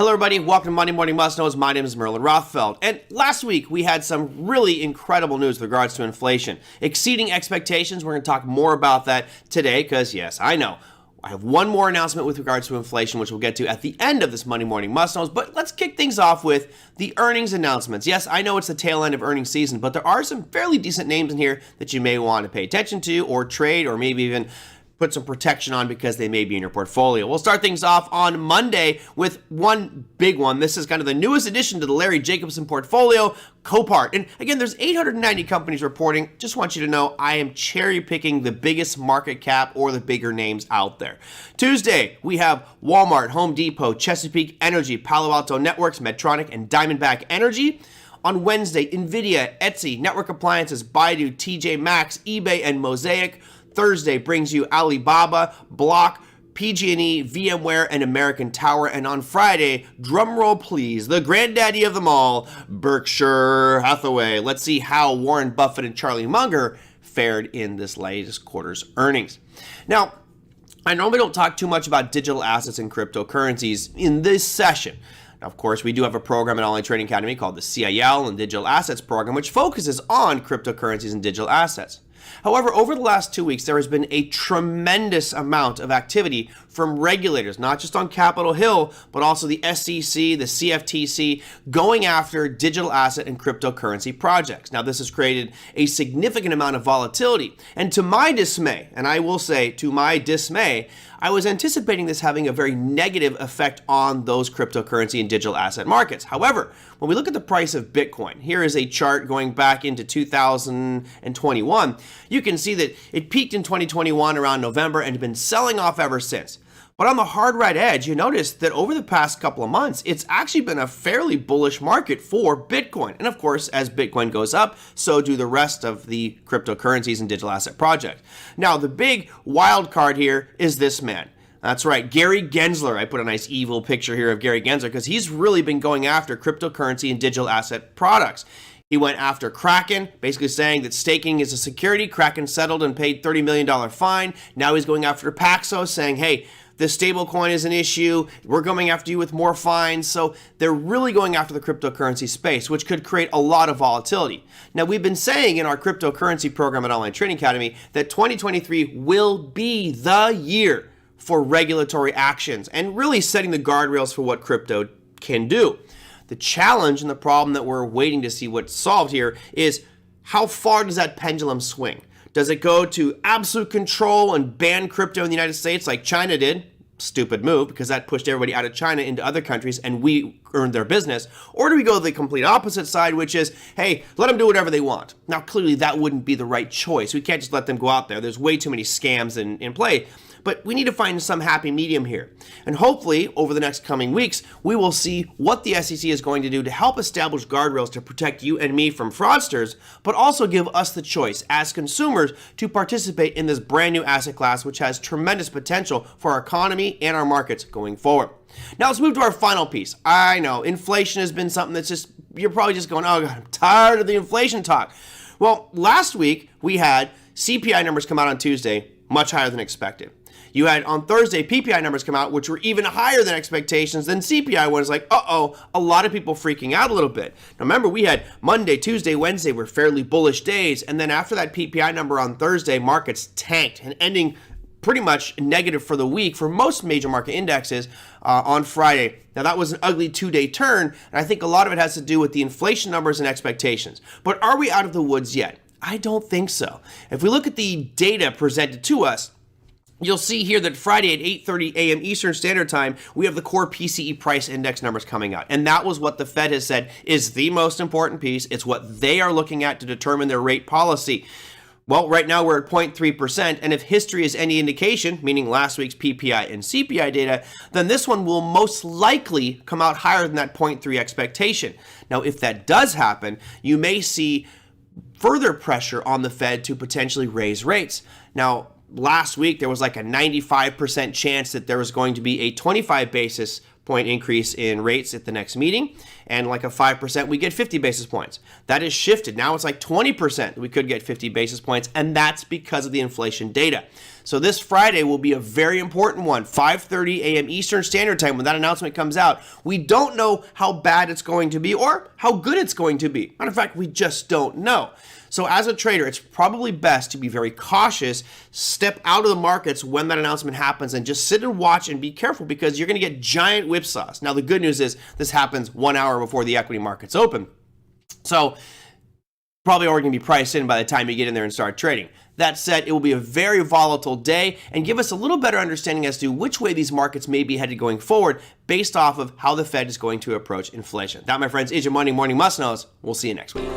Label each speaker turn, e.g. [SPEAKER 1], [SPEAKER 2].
[SPEAKER 1] Hello everybody, welcome to Monday Morning Must Knows. My name is Merlin Rothfeld. And last week we had some really incredible news with regards to inflation. Exceeding expectations, we're going to talk more about that today because yes, I know. I have one more announcement with regards to inflation, which we'll get to at the end of this Monday Morning Must Knows, but let's kick things off with the earnings announcements. Yes, I know it's the tail end of earnings season, but there are some fairly decent names in here that you may want to pay attention to or trade or maybe even put some protection on because they may be in your portfolio. We'll start things off on Monday with one big one. This is kind of the newest addition to the Larry Jacobson portfolio, Copart. And again, there's 890 companies reporting. Just want you to know I am cherry picking the biggest market cap or the bigger names out there. Tuesday, we have Walmart, Home Depot, Chesapeake Energy, Palo Alto Networks, Medtronic, and Diamondback Energy. On Wednesday, NVIDIA, Etsy, Network Appliances, Baidu, TJ Maxx, eBay, and Mosaic. Thursday brings you Alibaba, Block, PG&E, VMware, and American Tower. And on Friday, drumroll please, the granddaddy of them all, Berkshire Hathaway. Let's see how Warren Buffett and Charlie Munger fared in this latest quarter's earnings. Now, I normally don't talk too much about digital assets and cryptocurrencies in this session. Now, of course, we do have a program at Online Trading Academy called the CIL and Digital Assets Program, which focuses on cryptocurrencies and digital assets. However, over the last 2 weeks, there has been a tremendous amount of activity from regulators, not just on Capitol Hill, but also the SEC, the CFTC, going after digital asset and cryptocurrency projects. Now, this has created a significant amount of volatility. And to my dismay, and I will say to my dismay, I was anticipating this having a very negative effect on those cryptocurrency and digital asset markets. However, when we look at the price of Bitcoin, here is a chart going back into 2021. You can see that it peaked in 2021 around November and has been selling off ever since. But on the hard right edge, you notice that over the past couple of months, it's actually been a fairly bullish market for Bitcoin. And of course, as Bitcoin goes up, so do the rest of the cryptocurrencies and digital asset projects. Now, the big wild card here is this man. That's right, Gary Gensler. I put a nice evil picture here of Gary Gensler because he's really been going after cryptocurrency and digital asset products. He went after Kraken, basically saying that staking is a security. Kraken settled and paid $30 million fine. Now he's going after Paxos, saying, hey, the stablecoin is an issue. We're going after you with more fines. So they're really going after the cryptocurrency space, which could create a lot of volatility. Now, we've been saying in our cryptocurrency program at Online Trading Academy that 2023 will be the year for regulatory actions and really setting the guardrails for what crypto can do. The challenge and the problem that we're waiting to see what's solved here is how far does that pendulum swing? Does it go to absolute control and ban crypto in the United States like China did? Stupid move, because that pushed everybody out of China into other countries and we earned their business. Or do we go the complete opposite side, which is, hey, let them do whatever they want? Now, clearly that wouldn't be the right choice. We can't just let them go out there. There's way too many scams in play. But we need to find some happy medium here. And hopefully, over the next coming weeks, we will see what the SEC is going to do to help establish guardrails to protect you and me from fraudsters, but also give us the choice as consumers to participate in this brand new asset class, which has tremendous potential for our economy and our markets going forward. Now let's move to our final piece. I know, inflation has been something that's just, you're probably just going, oh God, I'm tired of the inflation talk. Well, last week we had CPI numbers come out on Tuesday, much higher than expected. You had on Thursday PPI numbers come out, which were even higher than expectations. Then CPI was like, uh-oh, a lot of people freaking out a little bit. Now remember, we had Monday, Tuesday, Wednesday were fairly bullish days. And then after that PPI number on Thursday, markets tanked and ending pretty much negative for the week for most major market indexes on Friday. Now that was an ugly two-day turn. And I think a lot of it has to do with the inflation numbers and expectations. But are we out of the woods yet? I don't think so. If we look at the data presented to us, you'll see here that Friday at 8:30 a.m. Eastern Standard Time, we have the core PCE price index numbers coming out. And that was what the Fed has said is the most important piece. It's what they are looking at to determine their rate policy. Well, right now we're at 0.3%, and if history is any indication, meaning last week's PPI and CPI data, then this one will most likely come out higher than that 0.3 expectation. Now, if that does happen, you may see further pressure on the Fed to potentially raise rates. Now, last week, there was like a 95% chance that there was going to be a 25 basis point increase in rates at the next meeting. and like a 5%, we get 50 basis points. That is shifted. Now it's like 20%. We could get 50 basis points, and that's because of the inflation data. So this Friday will be a very important one, 5:30 a.m. Eastern Standard Time when that announcement comes out. We don't know how bad it's going to be or how good it's going to be. Matter of fact, we just don't know. So as a trader, it's probably best to be very cautious, step out of the markets when that announcement happens, and just sit and watch and be careful because you're going to get giant whipsaws. Now, the good news is this happens 1 hour before the equity markets open. So probably already going to be priced in by the time you get in there and start trading. That said, it will be a very volatile day and give us a little better understanding as to which way these markets may be headed going forward based off of how the Fed is going to approach inflation. That, my friends, is your Monday Morning Must-Knows. We'll see you next week.